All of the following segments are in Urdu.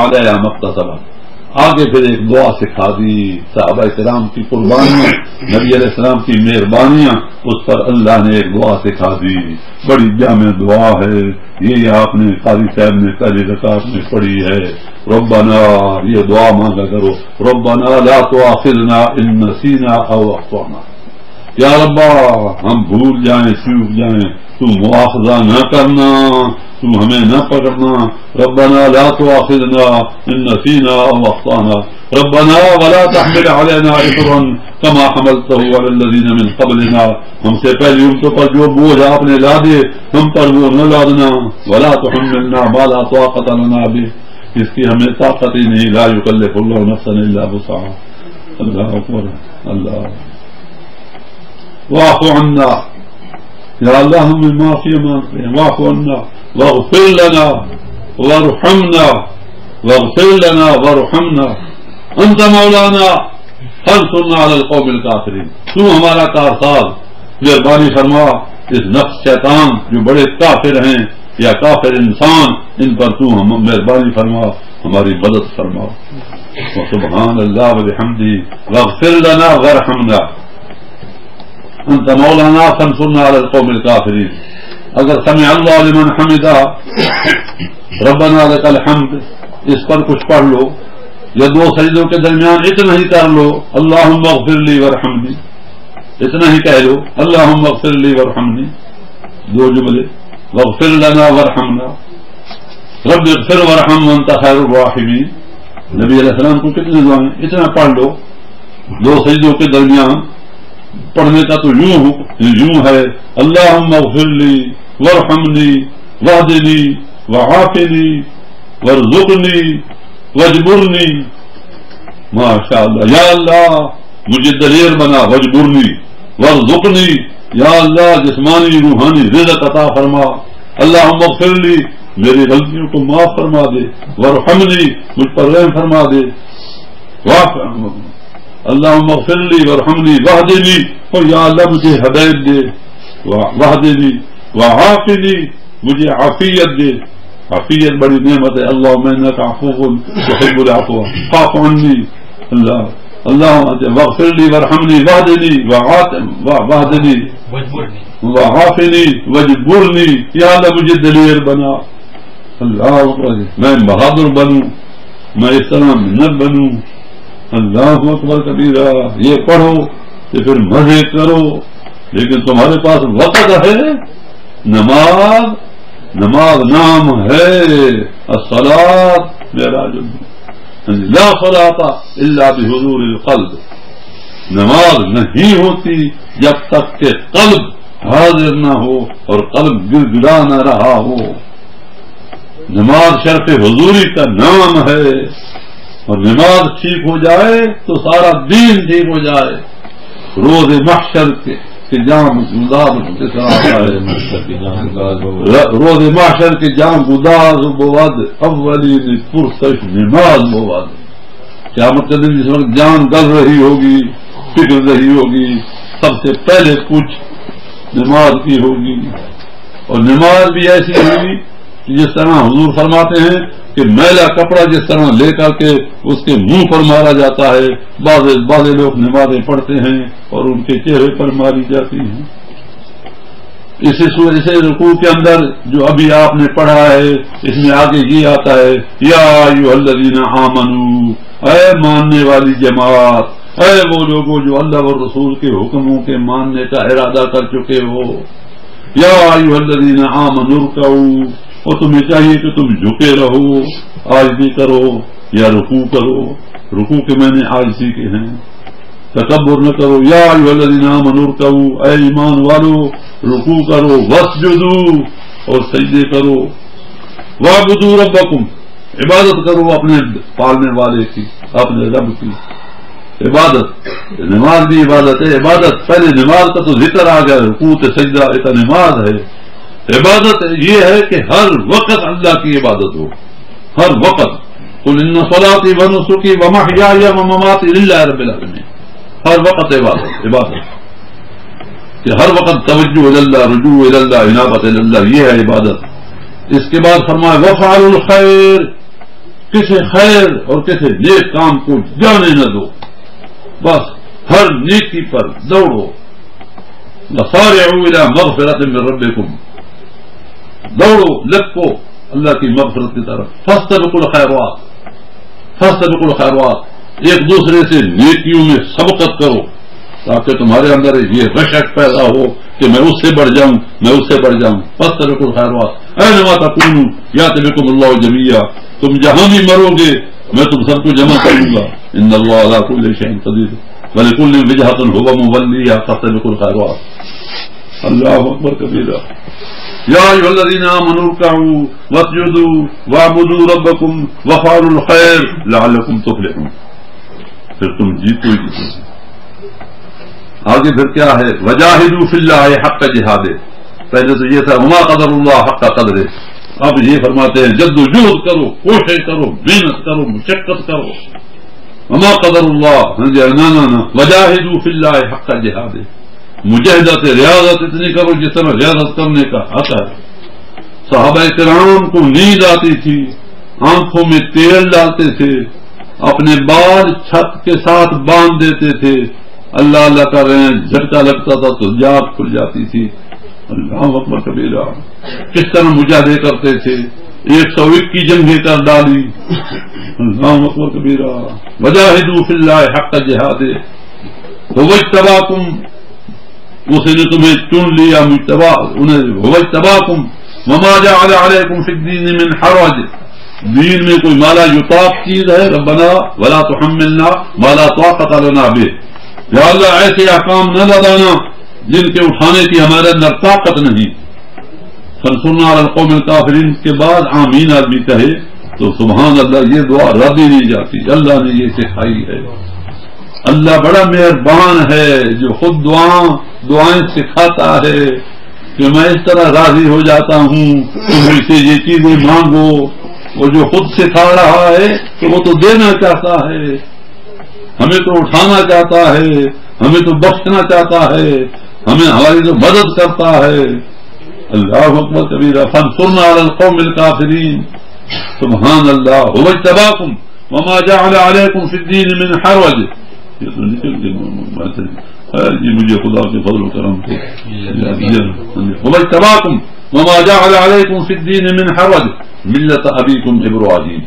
علیہ مقتصبہ. آگے پھر ایک دعا سکھا دی. صحابہ کرام کی قربانیاں، نبی علیہ السلام کی مہربانیاں، اس پر اللہ نے ایک دعا سکھا دی. بڑی جامع دعا ہے یہ، آپ نے قاضی صاحب نے پہلی رکعت میں پڑھی ہے. ربنا، یہ دعا مانگا کرو، ربنا لا تؤاخذنا ان نسینا او اخطانا. یا ربا ہم بھول جائیں چوک جائیں، تو مواخذہ نہ کرنا، تو ہمیں نہ پکڑنا. ربنا لا تؤاخذنا ان نسینا او اخطانا. ربنا ولا تحمل علينا اصرا كما حملته على الذين من قبلنا. ہم سے پہلی امتوں پر جو بوجھ آپ نے لا دے ہم پر وہ نہ لادنا. ولا تحملنا ما لا طاقة لنا به، اس کی ہمیں طاقت ہی نہیں. لا يكلف الله نفسا الا وسعها. اللہ اکبر. اللہ واعف عنا، یا اللہ ہمیں معافی مانگتے ہیں. واعف عنا واغفر لنا وارحمنا، واغفر لنا وارحمنا، انت مولانا فانصرنا على القوم الكافرين. تو ہمارا کارساز، مہربانی فرما اس نفس شیطان جو بڑے کافر ہیں یا کافر انسان، ان پر تو ہم مہربانی فرما، ہماری مدد فرما. سبحان اللہ وبحمدہ. واغفر لنا وارحمنا انت مولانا فانصرنا على القوم الكافرين. اگر سمع اللہ لمن حمدہ ربنا لك الحمد اس پر کچھ پڑھ لو، یا دو سجدوں کے درمیان اتنا ہی کر لو، اللہم اغفر لی وارحمنی، اتنا ہی کہہ لو اللہم اغفر لی وارحمنی. دو جملے، واغفر لنا وارحمنا، رب اغفر وارحم وانت خیر الراحمین. نبی علیہ السلام کو کتنے دعائیں، اتنا پڑھ لو. دو سجدوں کے درمیان پڑھنے کا تو یوں ہے، اللہم اغفر لی وارحمنی واہدنی وعافنی وارزقنی واجبرنی. ماشاء اللہ. یا اللہ مجھے دلیر بنا، واجبرنی وارزقنی، یا اللہ جسمانی روحانی رزق عطا فرما. اللہم اغفر لی، میری غلطیوں کو معاف فرما دے. وارحمنی، مجھ پر رحم فرما دے. اللہم اغفر لی وارحمنی واہدنی، اور یا اللہ مجھے ہدایت دے. واہدنی وعافنی، مجھے عافیت دے. عافیت بڑی نعمت ہے. اللہم انک عفو تحب العفو فاعف عنی. اللہم اغفر لی وارحمنی واہدنی واہدنی وعافنی واجبرنی، یا اللہ مجھے دلیر بنا. اللہ اکبر. میں بہادر بنوں، میں اس طرح نہ بنوں. اللہ اکبر کبیرہ. یہ پڑھو کہ پھر مزے کرو، لیکن تمہارے پاس وقت ہے. نماز نام ہے. الصلاۃ معراج لا صلاۃ الا بحضور القلب. نماز نہیں ہوتی جب تک کہ قلب حاضر نہ ہو اور قلب گڑگڑا نہ رہا ہو. نماز شرف حضوری کا نام ہے، اور نماز ٹھیک ہو جائے تو سارا دین ٹھیک ہو جائے. روز محشر کے جام گداز روز محشر کے جام گداز بود اولین پرسش نماز بود. قیامت کے دن جس وقت جان گل رہی ہوگی، فکر رہی ہوگی، سب سے پہلے پوچھ نماز کی ہوگی. اور نماز بھی ایسی ہوگی جس طرح حضور فرماتے ہیں کہ میلا کپڑا جس طرح لے کر کے اس کے منہ پر مارا جاتا ہے، بعض لوگ نمازیں پڑھتے ہیں اور ان کے چہرے پر ماری جاتی ہیں. اسی سورہ سے رکوع کے اندر جو ابھی آپ نے پڑھا ہے، اس میں آگے یہ آتا ہے، یا ایھا الذین آمنوا، اے ماننے والی جماعت، اے وہ لوگوں جو اللہ اور رسول کے حکموں کے ماننے کا ارادہ کر چکے ہو. یا ایھا الذین آمنوا ارکعوا، اور تمہیں چاہیے کہ تم جھکے رہو، عاجزی کرو یا رکوع کرو. رکوع کے میں نے عاجزی کے ہیں. تکبر نہ کرو. یا ایھا الذین آمنوا ارکعوا، اے ایمان والو رکوع کرو. واسجدوا، اور سجدے کرو. واعبدوا ربکم، عبادت کرو اپنے پالنے والے کی، اپنے رب کی. عبادت، نماز بھی عبادت ہے. عبادت پہلے نماز کا تو ذکر آ گیا، رکوع سجدہ ایک نماز ہے. عبادت یہ ہے کہ ہر وقت اللہ کی عبادت ہو، ہر وقت. قل ان صلاتی ونسکی ومحیای ومماتی للہ رب العالمین. ہر وقت عبادت کہ ہر وقت توجہ اللہ، رجوع اللہ، انابت اللہ، یہ ہے عبادت. اس کے بعد فرمایا وفعلوا الخیر، کسی خیر اور کسی نیک کام کو جانے نہ دو، بس ہر نیکی پر دوڑو. وسارعوا الى مغفرۃ من ربکم، دوڑو لپکو اللہ کی مغفرت کی طرف. فاستبقوا الخیرات، فاستبقوا الخیرات، ایک دوسرے سے نیکیوں میں سبقت کرو تاکہ تمہارے اندر یہ رشک پیدا ہو کہ میں اس سے بڑھ جاؤں، میں اس سے بڑھ جاؤں. فاستبقوا الخیرات اینما تکونوا یأتی بکم اللہ جمیعا، تم جہاں بھی مرو گے میں تم سب کو جمع کروں گا. ان اللہ علی کل شیء قدیر ولکل وجہۃ هو مولیھا فاستبقوا الخیرات. اللہ اکبر کبیرہ. یا ایھا الذین آمنوا ارکعوا واسجدوا واعبدوا ربکم وافعلوا الخیر لعلکم تفلحون. پھر تم جیتو ہی جیتو. آگے پھر کیا ہے؟ وجاہدوا فی اللہ حق جہاد. پہلے تو یہ تھا وما قدر اللہ حق قدرہ، اب یہ فرماتے ہیں جد و جہد کرو، کوشش کرو، محنت کرو، مشقت کرو. وما قدر اللہ وجاہدوا فی اللہ حق جہاد. مجاہدت ریاضت اتنی کرو جس طرح ریاضت کرنے کا حق ہے. صحابہ کرام کو نیند آتی تھی، آنکھوں میں تیل ڈالتے تھے، اپنے بال چھت کے ساتھ باندھ دیتے تھے، اللہ اللہ کر رہے ہیں، جھٹکا لگتا تھا تو جاگ کھل جاتی تھی. اللہ اکبر کبیرہ. کس طرح مجاہدے کرتے تھے، 101 کی جنگیں کر ڈالی. اللہ اکبر کبیرہ. وجاہدوا فی اللہ حق جہاد. هو اجتباکم، اس نے تمہیں چن لیا، مجتبا انہیں. هو اجتباکم وما جعل علیکم فی الدین من حرج. دین میں کوئی مالا یطاق چیز ہے؟ ربنا ولا تحملنا ما لا طاقت لنا به. یا اللہ ایسے احکام نہ لگانا جن کے اٹھانے کی ہمارے اندر طاقت نہیں. فانصرنا علی القوم الکافرین کے بعد آمین آدمی کہے تو سبحان اللہ یہ دعا رد ہی نہیں جاتی. اللہ نے یہ سکھائی ہے. اللہ بڑا مہربان ہے جو خود دعائیں سکھاتا ہے کہ میں اس طرح راضی ہو جاتا ہوں تم سے یہ چیزیں مانگو. وہ جو خود سکھا رہا ہے تو وہ تو دینا چاہتا ہے، ہمیں تو اٹھانا چاہتا ہے، ہمیں تو بخشنا چاہتا ہے، ہمیں ہماری تو مدد کرتا ہے. اللہ اکبر کبیرہ. فانصرنا علی القوم الکافرین. سبحان اللہ. هو اجتباکم وما جعل علیکم فی الدین من حرج. یہ تو نکل گئے جی مجھے خدا کے فضل و کرم سے. هو اجتباکم وما جعل علیکم فی الدین من حرج ملت ابیکم ابراہیم.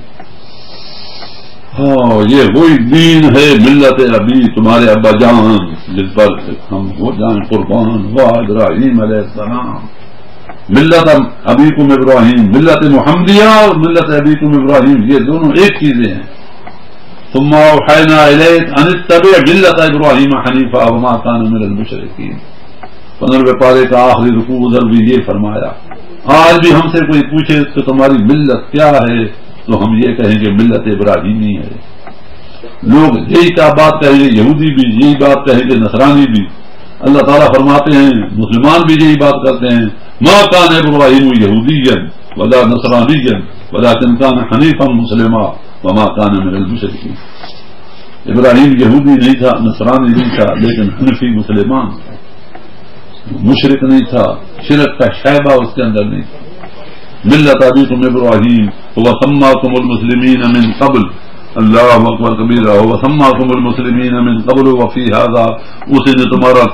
ہاں یہ وہی دین ہے ملت ابی، تمہارے ابا جان جس پر ہم ہو جائیں قربان، وہ ابراہیم علیہ السلام. ملت ابیکم ابراہیم، ملت محمدیہ اور ملت ابیکم ابراہیم یہ دونوں ایک چیزیں ہیں. ثم اوحینا الیک ان اتبع ملت ابراہیم حنیفا وما کان من المشرکین. 15ویں پارے کا آخری رکوع ادھر بھی یہ فرمایا. آج بھی ہم سے کوئی پوچھے کہ تمہاری ملت کیا ہے تو ہم یہ کہیں گے ملت ابراہیمی ہے. لوگ یہی کیا بات کہیں گے، یہودی بھی یہی بات کہیں گے، نصرانی بھی. اللہ تعالیٰ فرماتے ہیں مسلمان بھی یہی بات کرتے ہیں ما کان ابراہیم یہودیا ولا نصرانیا ولکن کان حنیفا مسلما وما کان من المشرکین. ابراہیم یہودی نہیں تھا، نصرانی نہیں تھا، لیکن حنفی مسلمان تھا، مشرک نہیں تھا، شرک کا شائبہ اس کے اندر نہیں تھا. ملت ابیکم ابراہیم وسماکم المسلمین من قبل. اللہ اکبر کبیرہ. وسماکم المسلمین من قبل وفی ھذا، اسی نے تمہارا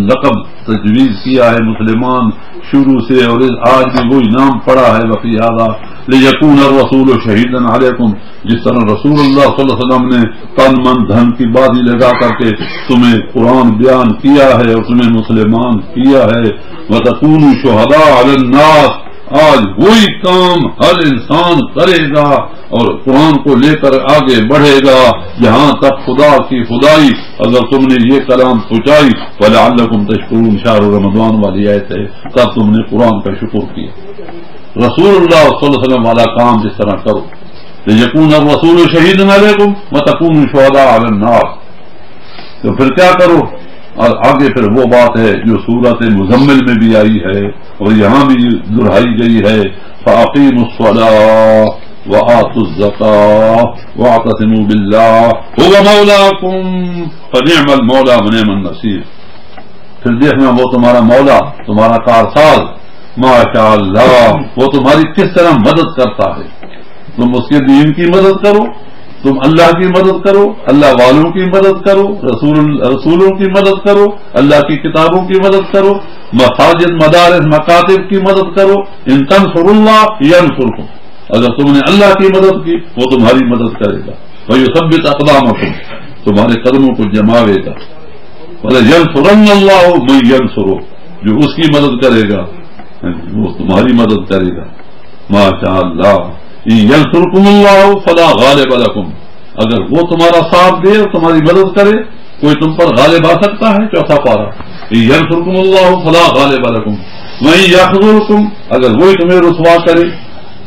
لقب تجویز کیا ہے مسلمان شروع سے اور آج بھی وہی نام پڑا ہے وفی ھذا لیکون الرسول شہیدا علیکم. جس طرح رسول اللہ صلی اللہ علیہ وسلم نے تن من دھن کی بازی لگا کر کے تمہیں قرآن بیان کیا ہے اور تمہیں مسلمان کیا ہے. وتکونوا شہداء علی الناس، آج وہی کام ہر انسان کرے گا اور قرآن کو لے کر آگے بڑھے گا جہاں تک خدا کی خدائی اگر تم نے یہ کلام پہنچائی. وَلَعَلَّكُمْ تَشْكُرُونَ شہر رمضان والی آیت ہے، تب تم نے قرآن کا شکر کیا. رسول اللہ صلی اللہ علیہ وسلم والا کام جس طرح کرو. لِيَكُونَ الرَّسُولُ شَهِيدًا عَلَيْكُمْ وَتَكُونُوا شُهَدَاءَ عَلَى النَّاسِ. تو پھر کیا کرو؟ اور آگے پھر وہ بات ہے جو سورۃ مزمل میں بھی آئی ہے اور یہاں بھی دہرائی گئی ہے. فَأَقِيمُوا الصَّلَاةَ وَآتُوا الزَّكَاةَ وَاعْتَصِمُوا بِاللَّهِ هُوَ مَوْلَاكُمْ فَنِعْمَ الْمَوْلَىٰ وَنِعْمَ النَّصِيرُ. پھر دیکھنا وہ تمہارا مولا، تمہارا کارساز، ماشاء اللہ وہ تمہاری کس طرح مدد کرتا ہے. تم اس کے دین کی مدد کرو، تم اللہ کی مدد کرو، اللہ والوں کی مدد کرو، رسولوں کی مدد کرو، اللہ کی کتابوں کی مدد کرو، مساجد مدارس مکاتب کی مدد کرو. ان تنصروا اللہ ینصرکم، اگر تم نے اللہ کی مدد کی وہ تمہاری مدد کرے گا. ویثبت اقدامکم، تمہارے قدموں کو جماوے گا. وَلَيَنصُرَنَّ اللَّهُ مَن يَنصُرُهُ، جو اس کی مدد کرے گا وہ تمہاری مدد کرے گا. ماشاء اللہ. ينصركم اللہ فلا غالب لكم، اگر وہ تمہارا ساتھ دے اور تمہاری مدد کرے کوئی تم پر غالب آ سکتا ہے؟ چوتھا پارہ. ينصركم اللہ فلا غالب لكم وَإِن يَخْذُلْكُمْ، اگر وہی تمہیں رسوا کرے،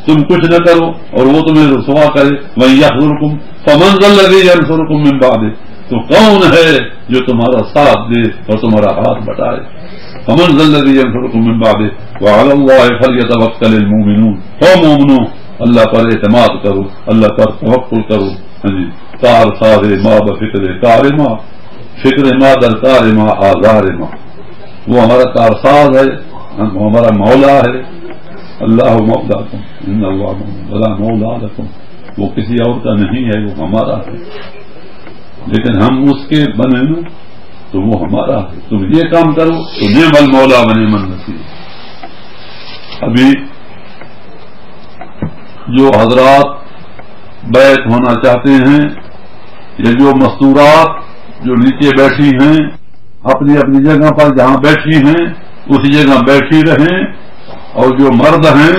تم کچھ نہ کرو اور وہ تمہیں رسوا کرے. وَإِن يَخْذُلْكُمْ فَمَنْ ذَا الَّذِي يَنصُرُكُم مِّن بَعْدِهِ، تو کون ہے جو تمہارا ساتھ دے اور تمہارا ہاتھ بٹائے. فَمَنْ ذَا الَّذِي يَنصُرُكُم مِّن بَعْدِهِ وَعَلَى اللَّهِ فَلْيَتَوَكَّلِ الْمُؤْمِنُونَ. او مومنو، اللہ پر اعتماد کرو، اللہ پر توکل کرو. کار ساز ماں بفکر کار ماں، فکر ماں در کار ماں آزار ماں. وہ ہمارا کارساز ہے، وہ ہمارا مولا ہے. اللہ مولاکم ان اللہ ولا مولا لکم، وہ کسی اور کا نہیں ہے، وہ ہمارا ہے. لیکن ہم اس کے بنے نا تو وہ ہمارا ہے. تم یہ کام کرو تو نعم المولا و نعم النصیر. ابھی جو حضرات بیعت ہونا چاہتے ہیں یا جو مستورات جو نیچے بیٹھی ہیں اپنی اپنی جگہ پر جہاں بیٹھی ہیں اسی جگہ بیٹھی رہیں، اور جو مرد ہیں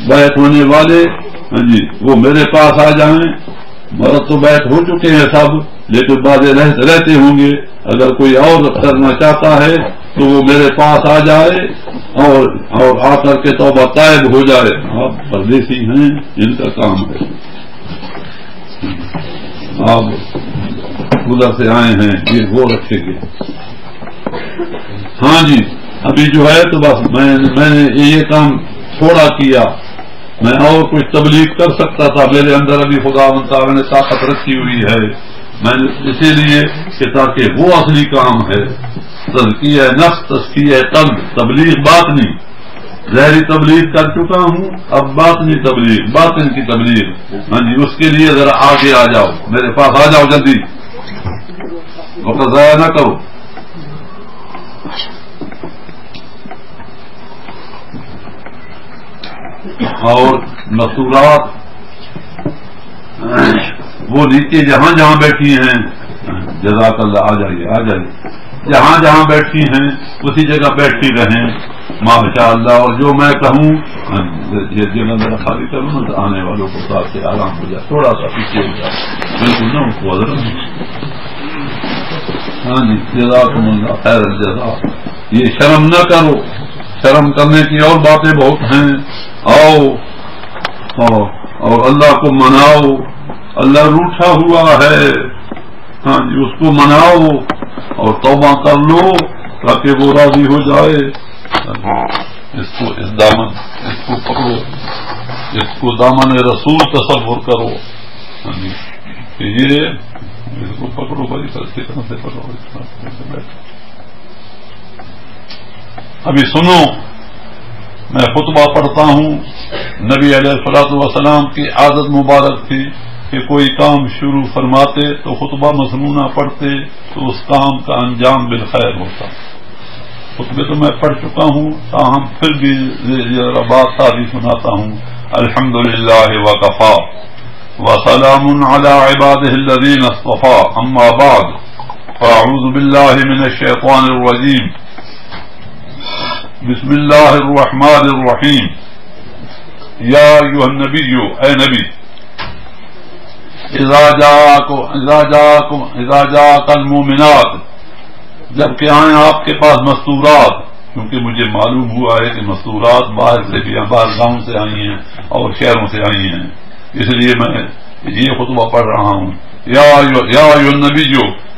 بیعت ہونے والے جی وہ میرے پاس آ جائیں. مرد تو بیعت ہو چکے ہیں سب، لیکن بعض رہتے ہوں گے. اگر کوئی اور کرنا چاہتا ہے تو وہ میرے پاس آ جائے اور آ کر کے توبہ طائب ہو جائے. آپ پردیسی ہیں، ان کا کام ہے. آپ ادھر سے آئے ہیں یہ وہ رکھیں گے. ہاں جی ابھی جو ہے تو بس میں نے یہ کام تھوڑا کیا. میں اور کچھ تبلیغ کر سکتا تھا، میرے اندر ابھی خدا تعالیٰ نے طاقت رکھی ہوئی ہے. میں نے اسی لیے کہ تاکہ وہ اصلی کام ہے تزکیہ نفس، تزکیہ قلب. تبلیغ باطنی ظاہری تبلیغ کر چکا ہوں، اب باطنی تبلیغ، باطن کی تبلیغ. ہاں جی اس کے لیے ذرا آگے آ جاؤ، میرے پاس آ جاؤ جلدی، وقت ضائع نہ کرو. اور مستورات وہ نیچے جہاں جہاں بیٹھی ہیں، جزاک اللہ، آ جائیے آ جائیے، جہاں جہاں بیٹھی ہیں اسی جگہ بیٹھی رہیں ماشاء اللہ. اور جو میں کہوں یہ جگہ ذرا خالی کروں نا، آنے والوں کو ساتھ سے آرام ہو جائے، تھوڑا سا پیچھے ہو جائے بالکل نا اس کو حضرت. ہاں جی جزاکم اللہ خیر الجزا. یہ شرم نہ کرو، شرم کرنے کی اور باتیں بہت ہیں. آؤ اور اللہ کو مناؤ. اللہ روٹھا ہوا ہے، ہاں جی اس کو مناؤ اور توبہ کر لو تاکہ وہ راضی ہو جائے. اس کو اس دامن اس کو پکڑو، اس کو دامن رسول تصور کرو. ہاں جی کہ یہ اس کو پکڑو بڑی طرح سے پکڑو. ابھی سنو، میں خطبہ پڑھتا ہوں. نبی علیہ الصلوۃ والسلام کی عادت مبارک تھی کہ کوئی کام شروع فرماتے تو خطبہ مسنونہ پڑھتے تو اس کام کا انجام بالخیر ہوتا. خطبے تو میں پڑھ چکا ہوں، تاہم پھر بھی بات تازی سناتا ہوں. الحمدللہ وکفا وسلام علی عبادہ الذین اصطفی، اما بعد فاعوذ باللہ من الشیطان الرجیم. بسم اللہ الرحمن الرحیم. یا ایھا النبی، اے نبی، اذا جاءک المؤمنات، جب کہ آئیں آپ کے پاس مستورات، کیونکہ مجھے معلوم ہوا ہے کہ مستورات باہر سے بھی باہر گاؤں سے آئی ہیں اور شہروں سے آئی ہیں، اس لیے میں یہ خطبہ پڑھ رہا ہوں. یا ایھا النبی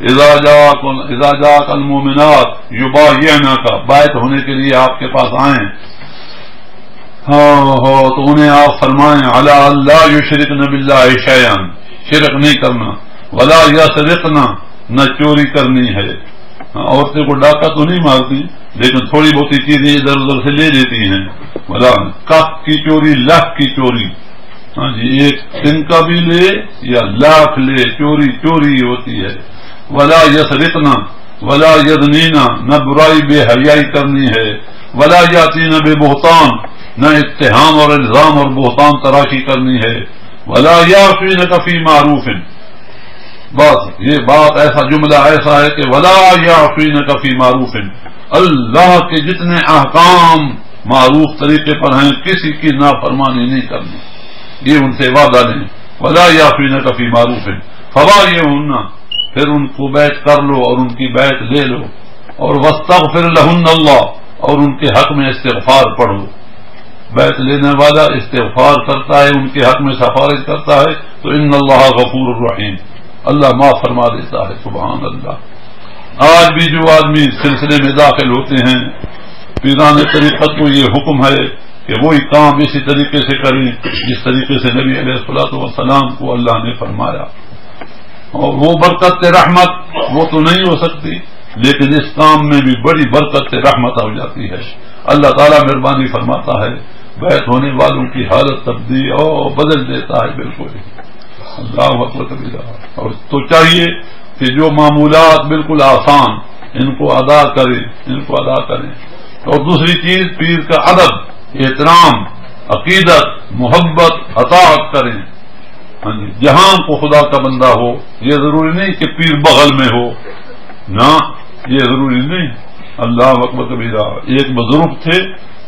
اذا جاءک المؤمنات یبایعنک، بیعت ہونے کے لیے آپ کے پاس آئیں تو انہیں آپ فرمائیں علی اللہ یشرکن باللہ شیئا، شرک نہیں کرنا، ولا یسرقن، نہ چوری کرنی ہے. عورتیں کو ڈاکہ تو نہیں مارتی لیکن تھوڑی بہت چیزیں ادھر ادھر سے لے لیتی ہیں. ولا کف کی چوری، لکھ کی چوری، ہاں جی، ایک دن کا بھی لے یا لاکھ لے، چوری چوری ہوتی ہے. ولا یسرقنا ولا یزنینا، نہ برائی بے حیائی کرنی ہے. ولا یاتینا بے بہتان، نہ اتہام اور الزام اور بہتان تراشی کرنی ہے. ولا یعفینک فی معروف، بس یہ بات ایسا جملہ ایسا ہے کہ ولا یعفینک فی معروف، اللہ کے جتنے احکام معروف طریقے پر ہیں کسی کی نافرمانی نہیں کرنی، یہ ان سے وعدہ لیں. ولا یعفینک فی معروف فبایعہن، پھر ان کو بیعت کر لو اور ان کی بیعت لے لو. اور واستغفر لہن اللہ، اور ان کے حق میں استغفار پڑھو. بیعت لینے والا استغفار کرتا ہے، ان کے حق میں سفارش کرتا ہے تو ان اللہ غفور الرحیم، اللہ معاف فرما دیتا ہے. سبحان اللہ. آج بھی جو آدمی سلسلے میں داخل ہوتے ہیں، پیران طریقت کو یہ حکم ہے کہ وہی کام اسی طریقے سے کریں جس طریقے سے نبی علیہ الصلوۃ والسلام کو اللہ نے فرمایا. اور وہ برکت رحمت وہ تو نہیں ہو سکتی، لیکن اس کام میں بھی بڑی برکت رحمت ہو جاتی ہے. اللہ تعالیٰ مہربانی فرماتا ہے، بیعت ہونے والوں کی حالت تبدیل اور بدل دیتا ہے بالکل. اللہ اکبر کبیرہ. اور تو چاہیے کہ جو معمولات بالکل آسان ان کو ادا کریں. اور دوسری چیز پیر کا ادب، احترام، عقیدت، محبت، اطاعت کریں. ہاں جی، جہاں کو خدا کا بندہ ہو، یہ ضروری نہیں کہ پیر بغل میں ہو، نہ یہ ضروری نہیں. اللہ اکبر کبیرہ. ایک بزرگ تھے،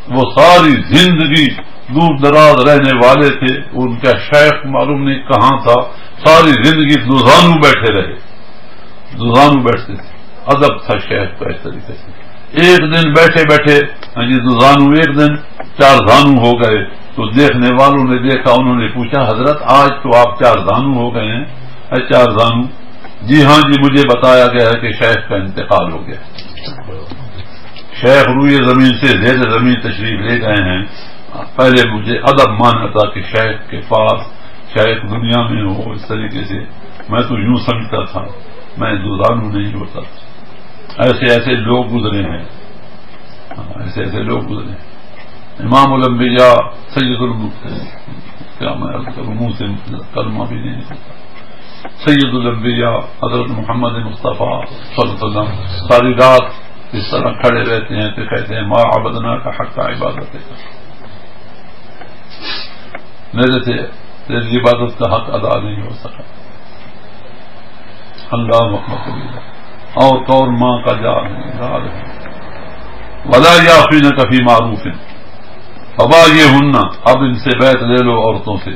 وہ ساری زندگی دور دراز رہنے والے تھے، ان کا شیخ معلوم نہیں کہاں تھا، ساری زندگی دوزانو بیٹھے رہے، دوزانو بیٹھتے تھے. ادب تھا شیخ کا اس طریقے سے. ایک دن بیٹھے بیٹھے دوزانو ایک دن 4 زانو ہو گئے تو دیکھنے والوں نے دیکھا، انہوں نے پوچھا حضرت آج تو آپ 4 زانو ہو گئے ہیں. 4 زانو؟ جی ہاں جی، مجھے بتایا گیا ہے کہ شیخ کا انتقال ہو گیا. شیخ روئے زمین سے زیر زمین تشریف لے گئے ہیں. پہلے مجھے ادب مانا تھا کہ شیخ کے پاس شیخ دنیا میں ہو، اس طریقے سے میں تو یوں سمجھتا تھا، میں دوزانو نہیں ہوتا. ایسے ایسے لوگ گزرے ہیں، ایسے ایسے لوگ گزرے ہیں. امام الانبیاء سید کیا میں منہ سے کلمہ بھی نہیں نکلتا، سید الانبیاء حضرت محمد مصطفیٰ صلی اللہ علیہ وسلم ساری رات اس طرح کھڑے رہتے ہیں کہ کہتے ہیں ما عبدنا کا حق کا عبادت ہے، میرے سے تیری عبادت کا حق ادا نہیں ہو سکا. اللہ محمد اور ماں کا جال ہے. ولا یعفینک فی معروف فبایعہن، اب ان سے بیعت لے لو عورتوں سے.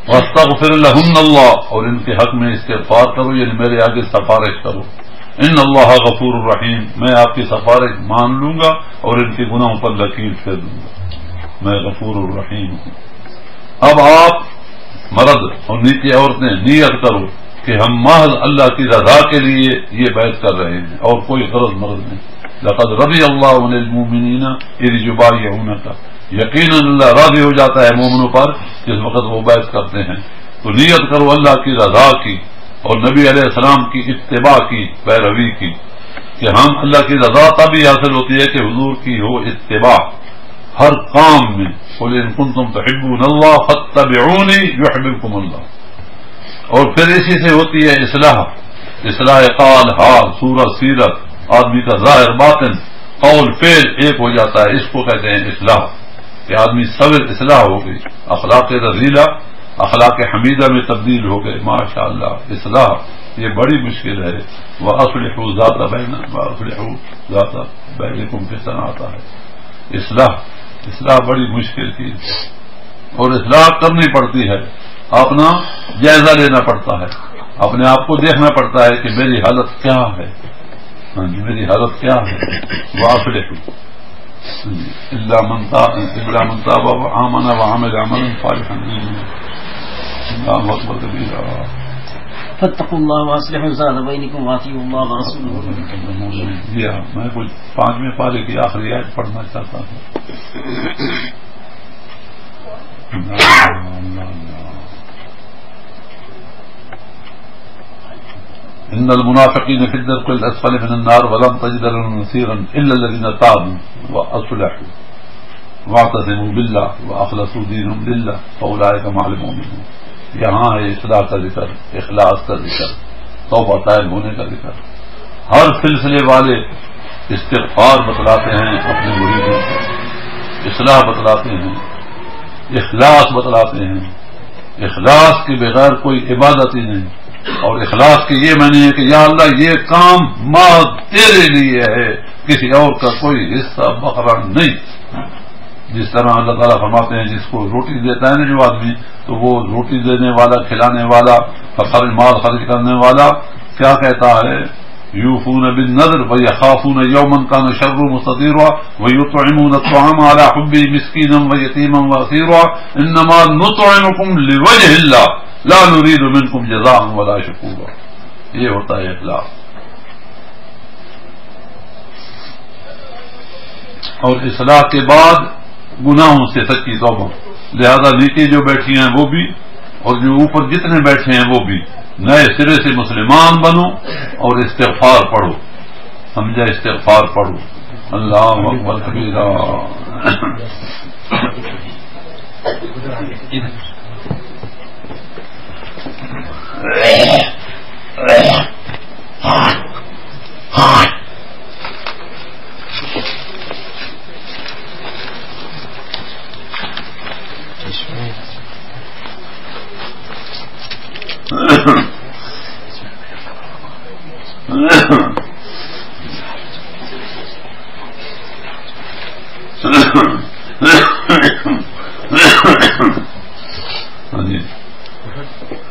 واستغفر لہن اللہ، اور ان کے حق میں استغفار کرو، یعنی میرے آگے سفارش کرو. ان اللہ غفور الرحیم، میں آپ کی سفارش مان لوں گا اور ان کے گناہوں پر لکیر پھیر دوں گا، میں غفور الرحیم ہوں. اب آپ مرد اور نیچے عورتیں نیت کرو کہ ہم محض اللہ کی رضا کے لیے یہ بیعت کر رہے ہیں اور کوئی غرض مرض نہیں. لقد رضی اللہ عن المؤمنین اذ یبایعونک، یقیناً اللہ راضی ہو جاتا ہے مومنوں پر جس وقت وہ بیعت کرتے ہیں. تو نیت کرو اللہ کی رضا کی اور نبی علیہ السلام کی اتباع کی، پیروی کی، کہ ہم اللہ کی رضا تبھی حاصل ہوتی ہے کہ حضور کی ہو اتباع ہر کام میں. قل ان کنتم تحبون اللہ فاتبعونی یحببکم اللہ. اور پھر اسی سے ہوتی ہے اصلاح قال حال، صورت سیرت، آدمی کا ظاہر باطن قول فعل ایک ہو جاتا ہے. اس کو کہتے ہیں اصلاح، کہ آدمی صبر اصلاح ہو گئی، اخلاق رذیلہ اخلاق حمیدہ میں تبدیل ہو گئے. ماشاء اللہ. اصلاح یہ بڑی مشکل ہے. وَأَصْلِحُوا ذَاتَ بَيْنِكُمْ کس طرح آتا ہے. اصلاح بڑی مشکل چیز ہے اور اصلاح کرنی پڑتی ہے. اپنا جائزہ لینا پڑتا ہے، اپنے آپ کو دیکھنا پڑتا ہے کہ میری حالت کیا ہے. ہاں جی، میری حالت کیا ہے. وَأَصْلِحُوا إِلَّا مَنْ تَابَ وَآمَنَ وَعَمِلَ عَمَلًا صَالِحًا. اللہ اکبر کبیرہ. فاتقوا اللہ واصلحوا ذات بینکم واطیعوا اللہ ورسولہ. جی ہاں، میں کچھ 5ویں پارے کی آخری آیت پڑھنا چاہتا ہوں. ان المنافقین فی الدرک الاسفل من النار ولن تجد لهم نصیرا الا الذین تابوا واصلحوا. واعتصموا باللہ واخلصوا دینہم للہ فاولئک مع المؤمنین. یہاں ہے اصلاح کا ذکر، اخلاص کا ذکر، توبہ طائب ہونے کا ذکر. ہر سلسلے والے استغفار بتلاتے ہیں اپنے مریدوں کو، اصلاح بتلاتے ہیں، اخلاص بتلاتے ہیں. اخلاص کے بغیر کوئی عبادت ہی نہیں. اور اخلاص کے یہ معنی ہے کہ یا اللہ یہ کام ماں تیرے لیے ہے، کسی اور کا کوئی حصہ بخرا نہیں. جس طرح اللہ تعالیٰ فرماتے ہیں جس کو روٹی دیتا ہے نا جو آدمی، تو وہ روٹی دینے والا، کھلانے والا، مال خرچ کرنے والا کیا کہتا ہے؟ یوفون بالنذر ویخافون یوما کان شرہ مستطیرا ویطعمون الطعام علی حبہ مسکینا ویتیما واسیرا انما نطعمکم لوجہ اللہ لا نرید منکم جزاء ولا شکورا. یہ ہوتا ہے اخلاص. اور اصلاح کے بعد گناہوں سے سچی توبہ. لہذا نیچے جو بیٹھی ہیں وہ بھی اور جو اوپر جتنے بیٹھے ہیں وہ بھی نئے سرے سے مسلمان بنو اور استغفار پڑھو. سمجھا؟ استغفار پڑھو. اللہ اکبر کبیرہ.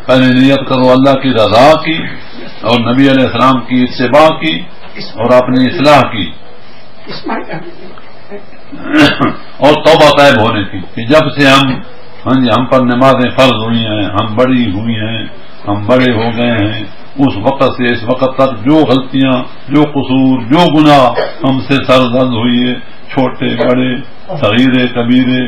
پہلے نیت کرو اللہ کی رضا کی اور نبی علیہ السلام کی اتباع کی اور اپنی اصلاح کی اور توبہ طائب ہونے کی کہ جب سے ہم پر نمازیں فرض ہوئی ہیں، ہم بڑی ہوئی ہیں، ہم بڑے ہو گئے ہیں، اس وقت سے اس وقت تک جو غلطیاں، جو قصور، جو گناہ ہم سے سرزد ہوئی ہے، چھوٹے بڑے صغیرے کبیرے،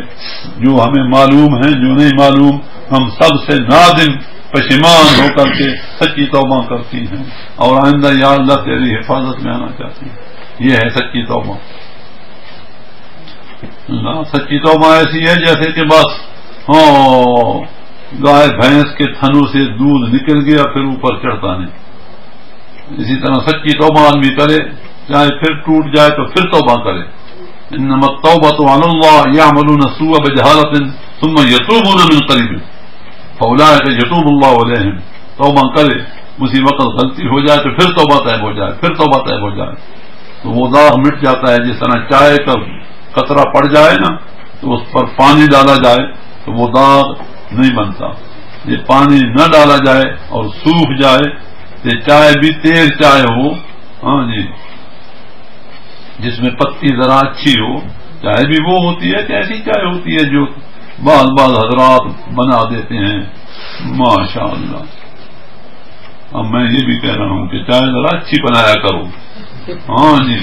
جو ہمیں معلوم ہیں جو نہیں معلوم، ہم سب سے نادم پشیمان ہو کر کے سچی توبہ کرتی ہیں اور آئندہ یا اللہ تیری حفاظت میں آنا چاہتی ہیں. یہ ہے سچی توبہ. سچی توبہ ایسی ہے جیسے کہ بس گائے بھینس کے تھنوں سے دودھ نکل گیا پھر اوپر چڑھتا نہیں. اسی طرح سچی توبہ آدمی کرے، چاہے پھر ٹوٹ جائے تو پھر توبہ کرے. انما التوبۃ علی اللہ یعملون السوء بجہالۃ ثم یتوبون من قریب فاولئک یتوب اللہ علیہم. توبہ کرے، اسی وقت غلطی ہو جائے تو پھر توبہ طیب ہو جائے، پھر توبہ طیب ہو جائے تو وہ داغ مٹ جاتا ہے. جس طرح چائے کا قطرہ پڑ جائے نا تو اس پر پانی ڈالا جائے تو وہ داغ نہیں بنتا. یہ پانی نہ ڈالا جائے اور سوکھ جائے تو چائے بھی تیز چائے ہو، ہاں جی، جس میں پتی ذرا اچھی ہو، چائے بھی وہ ہوتی ہے کہ ایسی چائے ہوتی ہے جو بعض حضرات بنا دیتے ہیں ماشاء اللہ. اب میں یہ بھی کہہ رہا ہوں کہ چائے ذرا اچھی بنایا کرو. ہاں جی.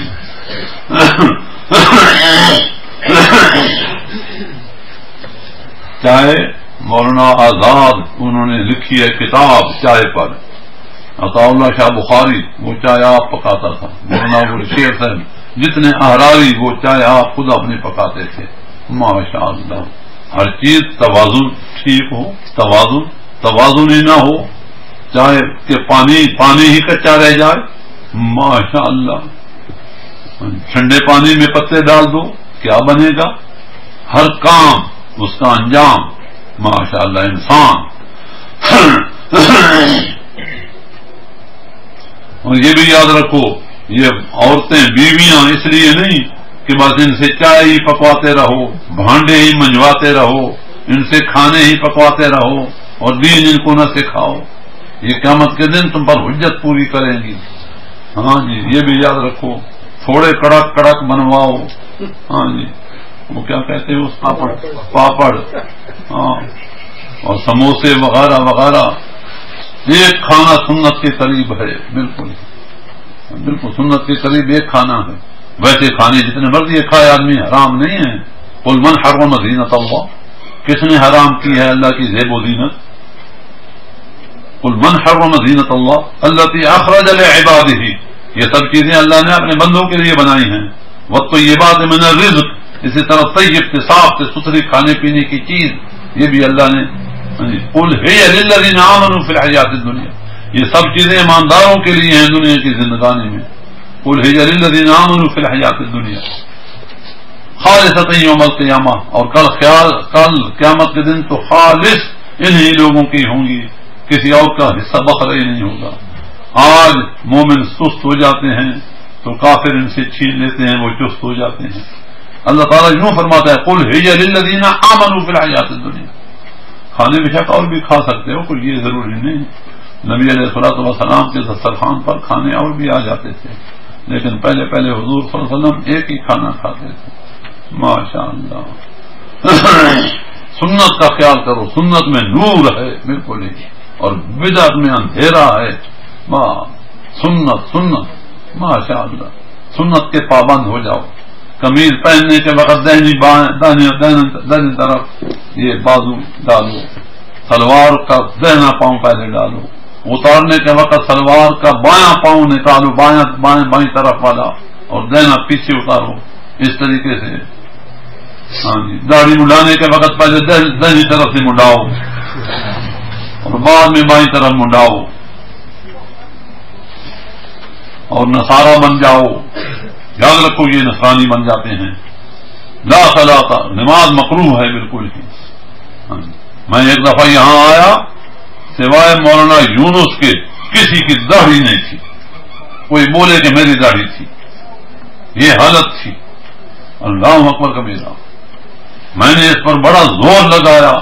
چائے مولانا آزاد انہوں نے لکھی ہے کتاب چائے پر. عطا اللہ شاہ بخاری وہ چائے آپ پکاتا تھا. مولانا شیر صاحب جتنے احراری وہ چائے آپ خود اپنے پکاتے تھے. ماشاء اللہ. ہر چیز توازن ٹھیک ہو، توازن ہی نہ ہو، چاہے کہ پانی ہی کچا رہ جائے، ماشاء اللہ. ٹھنڈے پانی میں پتے ڈال دو کیا بنے گا؟ ہر کام اس کا انجام ماشاء اللہ انسان. اور یہ بھی یاد رکھو یہ عورتیں بیویاں اس لیے نہیں کہ بس ان سے چائے ہی پکواتے رہو، بھانڈے ہی منجواتے رہو، ان سے کھانے ہی پکواتے رہو اور دین ان کو نہ سکھاؤ. یہ قیامت کے دن تم پر حجت پوری کریں گی. ہاں جی. یہ بھی یاد رکھو تھوڑے کڑک بنواؤ. ہاں جی. وہ کیا کہتے ہیں اس پاپڑ ہاں اور سموسے وغیرہ وغیرہ. ایک کھانا سنت کے قریب ہے. بالکل سنت کے قریب ایک کھانا ہے. ویسے کھانے جتنے مرضی کھائے آدمی حرام نہیں ہے. قل من حرم زینت اللہ، کس نے حرام کی ہے اللہ کی زیب و زینت؟ قل من حرم زینت اللہ التی اخرج لعبادہ، یہ سب چیزیں اللہ نے اپنے بندوں کے لیے بنائی ہیں. والطیبات من الرزق، اسی طرح طیب کے صاف سے ستھری کھانے پینے کی چیز، یہ بھی اللہ نے قل ہی للذین آمنوا فی الحیات الدنیا، یہ سب چیزیں ایمانداروں کے لیے ہیں دنیا کی زندگانی میں. قل ہی للذین آمنوا فی الحیات الدنیا خالصۃ یوم القیامہ، اور کل قیامت کے دن تو خالص انہی لوگوں کی ہوں گی، کسی اور کا حصہ بخرا ہی نہیں ہوگا. آج مومن سست ہو جاتے ہیں تو کافر ان سے چھین لیتے ہیں، وہ چست ہو جاتے ہیں. اللہ تعالیٰ یوں فرماتا ہے قل ہی للذین آمنوا فی الحیات الدنیا. کھانے بے شک اور بھی کھا سکتے ہو، کوئی یہ ضروری نہیں. نبی علیہ الصلوۃ والسلام کے دسترخوان پر کھانے اور بھی آ جاتے تھے، لیکن پہلے حضور صلی اللہ علیہ وسلم ایک ہی کھانا کھاتے تھے. ماشاء اللہ. سنت کا خیال کرو، سنت میں نور ہے بالکل ہی، اور بدعت میں اندھیرا ہے. سنت ماشاء اللہ، سنت کے پابند ہو جاؤ. قمیض پہننے کے وقت دہنی طرف یہ بازو ڈالو، سلوار کا دہنا پاؤں پہلے ڈالو، اتارنے کے وقت سلوار کا بایاں پاؤں نکالو، بائیں طرف والا، اور دہنا پیچھے اتارو، اس طریقے سے. ہاں جی. داڑھی مڈانے کے وقت پہلے دہنی طرف سے مڈاؤ اور بعد میں بائیں طرف مڈاؤ، اور نصارہ بن جاؤ. یاد رکھو یہ نصرانی بن جاتے ہیں. لا صلاۃ، نماز مکروہ ہے بالکل ہی. میں ایک دفعہ یہاں آیا، سوائے مولانا یونس کے کسی کی داڑھی نہیں تھی. کوئی بولے کہ میری داڑھی تھی، یہ حالت تھی. اللہ اکبر کبیرہ. میں نے اس پر بڑا زور لگایا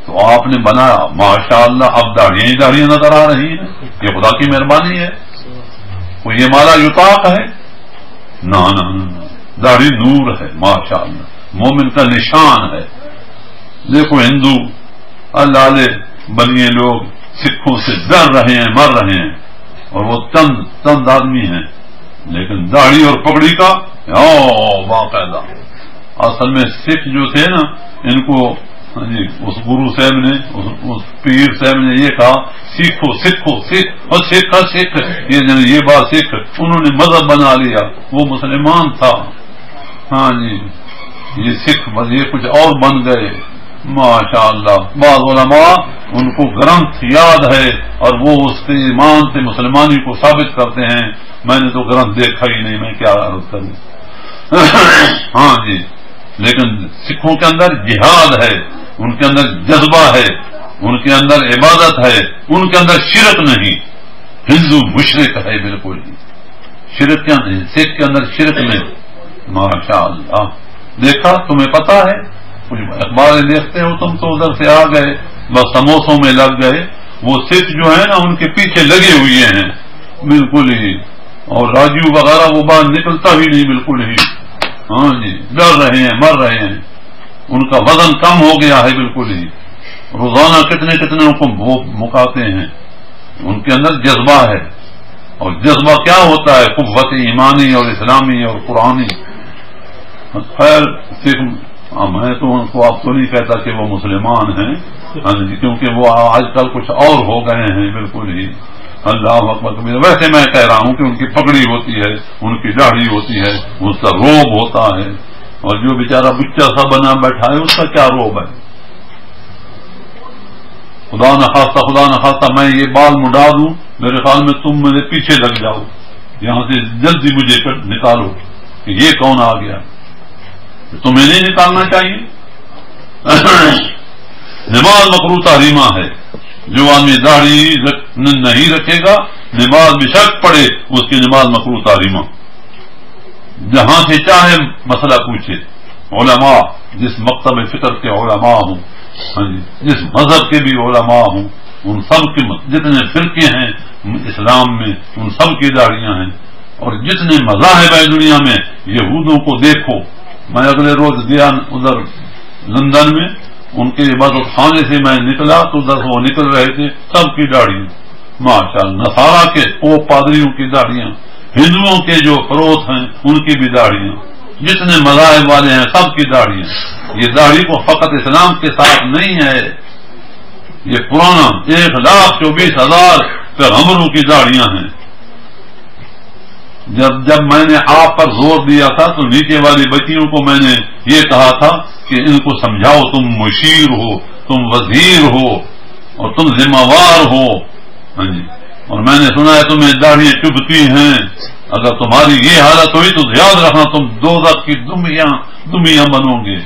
تو آپ نے بنایا. ماشاء اللہ، اب داڑیاں نظر آ رہی ہیں. یہ خدا کی مہربانی ہے. کوئی یہ مالا یطاق ہے؟ نہ، داڑھی نور ہے ماشاء اللہ، مومن کا نشان ہے. دیکھو ہندو اللہ بنیے لوگ سکھوں سے ڈر رہے ہیں، مر رہے ہیں، اور وہ چند آدمی ہیں، لیکن داڑھی اور پگڑی کا باقاعدہ. اصل میں سکھ جو تھے نا، ان کو اس گرو صاحب نے، اس پیر صاحب نے یہ کہا سیکھو سکھ اور سکھ، یہ بات سکھ، انہوں نے مذہب بنا لیا. وہ مسلمان تھا. ہاں جی. یہ سکھ یہ کچھ اور بن گئے. ماشاء اللہ. بعض علماء ان کو گرنتھ یاد ہے اور وہ اس کے ایمان سے مسلمانی کو ثابت کرتے ہیں. میں نے تو گرنتھ دیکھا ہی نہیں، میں کیا عرض کروں. ہاں جی. لیکن سکھوں کے اندر جہاد ہے، ان کے اندر جذبہ ہے، ان کے اندر عبادت ہے، ان کے اندر شرک نہیں. ہندو مشرک ہے بالکل ہی. شرک کیا نہیں، سکھ کے اندر شرک نہیں. ماشاء اللہ. دیکھا، تمہیں پتا ہے، کچھ اخباریں دیکھتے ہو تم تو ادھر سے آ گئے، بس سموسوں میں لگ گئے. وہ سکھ جو ہے نا، ان کے پیچھے لگے ہوئے ہیں بالکل ہی. اور راجیو وغیرہ وہ باہر نکلتا بھی نہیں بالکل ہی. ہاں جی. ڈر رہے ہیں، مر رہے ہیں. ان کا وزن کم ہو گیا ہے بالکل ہی. روزانہ کتنے ان کو مکاتے ہیں. ان کے اندر جذبہ ہے، اور جذبہ کیا ہوتا ہے؟ قوت ایمانی اور اسلامی اور قرآنی. خیر سکھ، میں تو ان کو آپ تو نہیں کہتا کہ وہ مسلمان ہیں، کیونکہ وہ آج کل کچھ اور ہو گئے ہیں بالکل ہی. اللہ اکبر. ویسے میں کہہ رہا ہوں کہ ان کی پگڑی ہوتی ہے، ان کی داڑھی ہوتی ہے، اس کا روب ہوتا ہے. اور جو بیچارہ بچہ سا بنا بیٹھا ہے، اس کا کیا روب ہے؟ خدا نخواستہ میں یہ بال مڈا دوں، میرے خیال میں تم میرے پیچھے لگ جاؤ، یہاں سے جلدی مجھے نکالو کہ یہ کون آ گیا. تمہیں نہیں نکالنا چاہیے. نماز مکروہ تحریمہ ہے. جو آدمی داڑھی نہیں رکھے گا، نماز میں شک پڑے، اس کی نماز مکروہ تحریمہ. جہاں سے چاہے مسئلہ پوچھے. علماء، جس مکتب فکر کے علماء ہوں، جس مذہب کے بھی علماء ہوں، ان سب کے جتنے فرقے ہیں اسلام میں، ان سب کی داڑیاں ہیں. اور جتنے مذاہب ہیں دنیا میں، یہودوں کو دیکھو. میں اگلے روز گیا ادھر لندن میں، ان کے عبادت خانے سے میں نکلا تو ادھر وہ نکل رہے تھے، سب کی داڑیاں ماشاء اللہ. نصارہ کے پوپ پادریوں کی داڑیاں، ہندوؤں کے جو فروت ہیں ان کی بھی داڑیاں، جتنے مذاہب والے ہیں سب کی داڑیاں. یہ داڑھی کو فقط اسلام کے ساتھ نہیں ہے، یہ پرانا 1,24,000 پیغمبروں کی داڑیاں ہیں. جب میں نے آپ پر زور دیا تھا تو نیچے والی بچیوں کو میں نے یہ کہا تھا کہ ان کو سمجھاؤ تم مشیر ہو، تم وزیر ہو اور تم ذمہ وار ہو. ہاں جی، اور میں نے سنا ہے تمہیں داڑھیاں چبھتی ہیں، اگر تمہاری یہ حالت ہوئی تو یاد رکھنا تم دوزخ کی دمیاں بنو گے.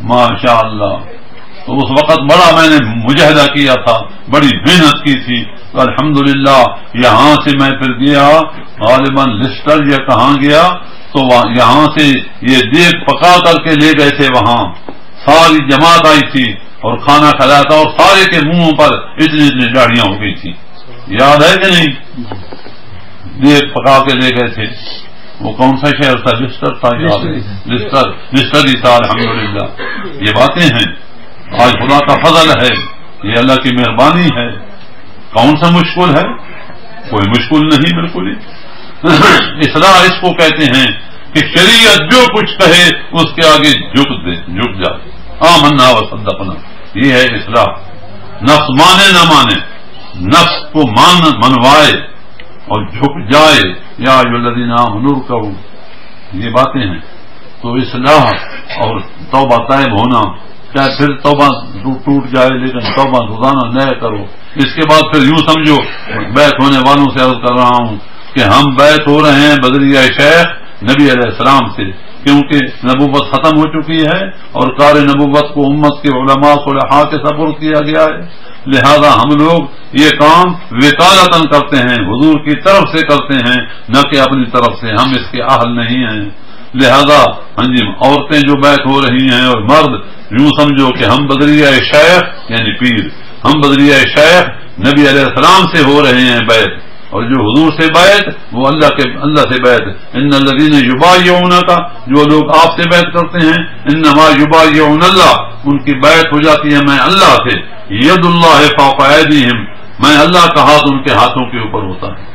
ماشاء اللہ. تو اس وقت بڑا میں نے مجاہدہ کیا تھا، بڑی محنت کی تھی. تو الحمدللہ یہاں سے میں پھر گیا غالباً لسٹر یا کہاں گیا تو یہاں سے یہ دیگ پکا کر کے لے گئے تھے، وہاں ساری جماعت آئی تھی اور کھانا کھلایا تھا اور سارے کے منہوں پر اتنی داڑیاں ہو گئی تھی. یاد ہے کہ نہیں؟ دیگ پکا کے لے گئے تھے. وہ کون سا شہر تھا؟ لسٹر تھا. لسٹر ہی تھا. الحمدللہ یہ باتیں ہیں. آج خدا کا فضل ہے، یہ اللہ کی مہربانی ہے. کون سا مشکل ہے؟ کوئی مشکل نہیں، بالکل ہی. اصلاح اس کو کہتے ہیں کہ شریعت جو کچھ کہے اس کے آگے جھک جائے. آمنا و صدقنا، یہ ہے اصلاح. نفس مانے نہ مانے، نفس کو منوائے اور جھک جائے. یا ایھا الذین آمنوا ارکعوا، یہ باتیں ہیں. تو اصلاح اور توبہ طیب ہونا، چاہے پھر توبہ ٹوٹ جائے لیکن توبہ روزانہ نیا کرو. اس کے بعد پھر یوں سمجھو، بیعت ہونے والوں سے عرض کر رہا ہوں کہ ہم بیعت ہو رہے ہیں بدریہ شیخ نبی علیہ السلام سے، کیونکہ نبوت ختم ہو چکی ہے اور کار نبوت کو امت کے علماء صلحاء کے سپرد کیا گیا ہے. لہذا ہم لوگ یہ کام وکالتاً کرتے ہیں، حضور کی طرف سے کرتے ہیں، نہ کہ اپنی طرف سے. ہم اس کے اہل نہیں ہیں. لہذا ہاں جی، عورتیں جو بیعت ہو رہی ہیں اور مرد، یوں سمجھو کہ ہم بدریہ شیخ یعنی پیر، ہم بدریہ شیخ نبی علیہ السلام سے ہو رہے ہیں بیعت. اور جو حضور سے بیعت وہ اللہ سے بیعت. ان الذین یبایعونک، جو لوگ آپ سے بیعت کرتے ہیں، انما یبایعون اللہ، ان کی بیعت ہو جاتی ہے میں اللہ سے. ید اللہ فوق ایدیہم، میں اللہ کا ہاتھ ان کے ہاتھوں کے اوپر ہوتا ہے.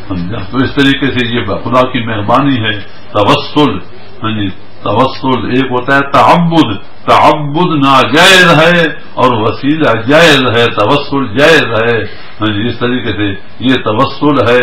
سمجھا؟ تو اس طریقے سے یہ خدا کی مہربانی ہے. توسل، ہاں جی، توسل ایک ہوتا ہے تعبد، تعبد ناجائز ہے اور وسیلہ جائز ہے. توسل جائز ہے. ہاں جی، اس طریقے سے یہ توسل ہے.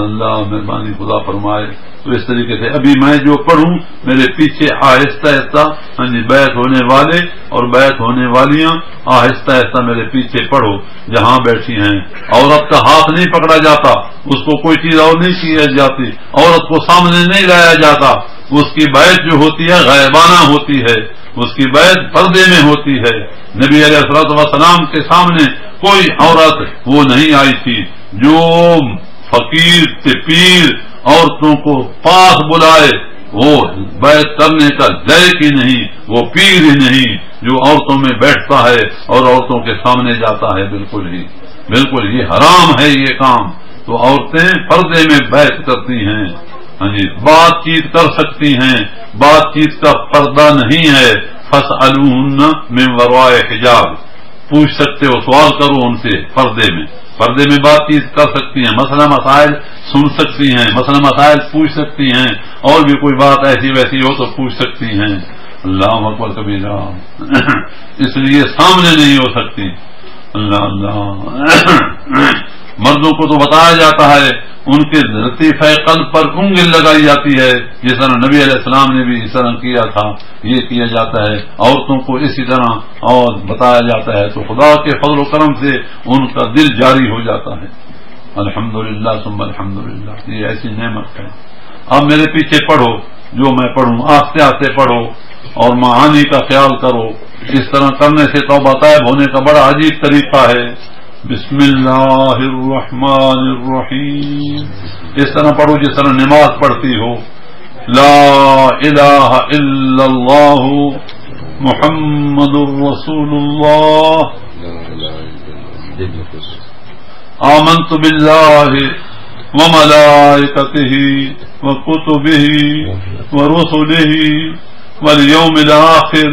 اللہ مہربانی خدا فرمائے. تو اس طریقے سے ابھی میں جو پڑھوں میرے پیچھے آہستہ آہستہ ہاں جی بیعت ہونے والے اور بیعت ہونے والیاں آہستہ آہستہ میرے پیچھے پڑھو جہاں بیٹھی ہیں. عورت کا ہاتھ نہیں پکڑا جاتا، اس کو کوئی چیز اور نہیں کی جاتی، عورت کو سامنے نہیں لایا جاتا. اس کی بیعت جو ہوتی ہے غائبانہ ہوتی ہے، اس کی بیعت پردے میں ہوتی ہے. نبی علیہ الصلوۃ والسلام کے سامنے کوئی عورت وہ نہیں آئی تھی. جو فقیر کے پیر عورتوں کو پاس بلائے وہ بیعت کرنے کا لائق ہی نہیں، وہ پیر ہی نہیں جو عورتوں میں بیٹھتا ہے اور عورتوں کے سامنے جاتا ہے. بالکل یہ حرام ہے یہ کام. تو عورتیں پردے میں بیعت کرتی ہیں. ہاں جی، بات چیت کر سکتی ہیں، بات چیت کا پردہ نہیں ہے. فاسألوہن من وراء حجاب، پوچھ سکتے ہو، سوال کرو ان سے پردے میں بات چیت کر سکتی ہیں. مسئلہ مسائل سن سکتی ہیں، مسئلہ مسائل پوچھ سکتی ہیں، اور بھی کوئی بات ایسی ویسی ہو تو پوچھ سکتی ہیں. اللہ اکبر کبیرہ. اس لیے سامنے نہیں ہو سکتی. اللہ مردوں کو تو بتایا جاتا ہے، ان کے لطیفہ قلب پر انگل لگائی جاتی ہے، جس طرح نبی علیہ السلام نے بھی اس طرح کیا تھا یہ کیا جاتا ہے. عورتوں کو اسی طرح اور بتایا جاتا ہے. تو خدا کے فضل و کرم سے ان کا دل جاری ہو جاتا ہے. الحمدللہ ثم الحمدللہ، یہ ایسی نعمت ہے. اب میرے پیچھے پڑھو جو میں پڑھوں، آہستہ آہستہ پڑھو اور معانی کا خیال کرو. اس طرح کرنے سے توبہ طیب ہونے کا بڑا عجیب طریقہ ہے. بسم اللہ الرحمن الرحیم، اس طرح پڑھو جس طرح نماز پڑھتی ہو. لا الہ الا اللہ محمد رسول اللہ. آمنت باللہ وملائکتہ وکتبہ ورسلہ والیوم الآخر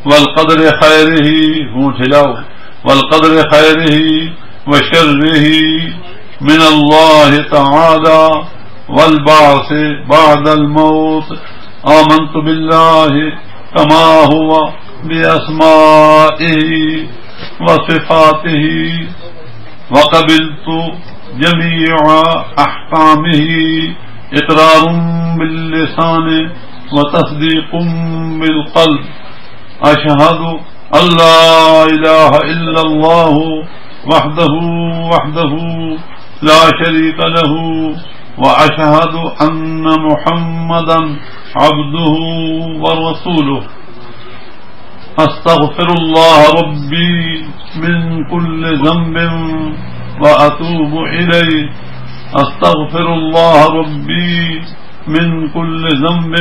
والقدر خیرہ، ہونٹ ہلاؤ، والقدر خیرہ وشرہ من اللہ تعالی والبعث بعد الموت. آمنت باللہ کما ہوا باسمائہ وصفاتہ وقبلت جمیع احکامہ اقرار باللسان وتصدیق بالقلب. اشہد اللہ الہ الا اللہ وحدہ لا شریک لہ واشہد ان محمدا عبدہ ورسولہ. استغفر اللہ ربی من کل ذنب واتوب الیہ. استغفر اللہ ربی من کل ذنب